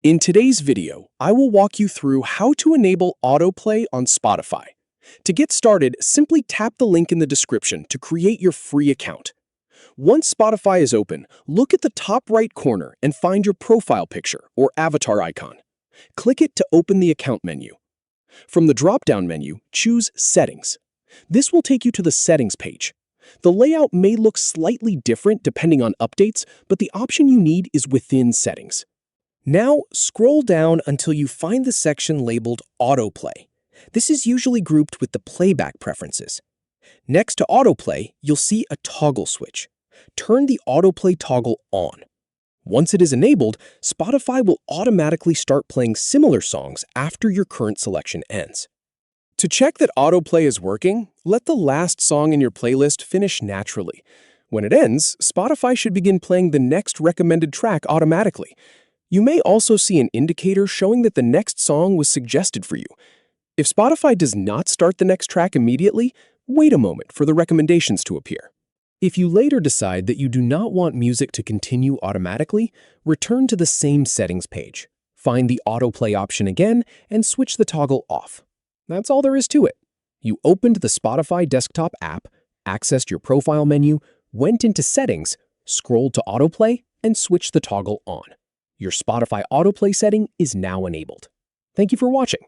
In today's video, I will walk you through how to enable autoplay on Spotify. To get started, simply tap the link in the description to create your free account. Once Spotify is open, look at the top right corner and find your profile picture or avatar icon. Click it to open the account menu. From the drop-down menu, choose Settings. This will take you to the Settings page. The layout may look slightly different depending on updates, but the option you need is within Settings. Now, scroll down until you find the section labeled Autoplay. This is usually grouped with the playback preferences. Next to Autoplay, you'll see a toggle switch. Turn the Autoplay toggle on. Once it is enabled, Spotify will automatically start playing similar songs after your current selection ends. To check that Autoplay is working, let the last song in your playlist finish naturally. When it ends, Spotify should begin playing the next recommended track automatically. You may also see an indicator showing that the next song was suggested for you. If Spotify does not start the next track immediately, wait a moment for the recommendations to appear. If you later decide that you do not want music to continue automatically, return to the same settings page. Find the autoplay option again and switch the toggle off. That's all there is to it. You opened the Spotify desktop app, accessed your profile menu, went into settings, scrolled to autoplay, and switched the toggle on. Your Spotify autoplay setting is now enabled. Thank you for watching.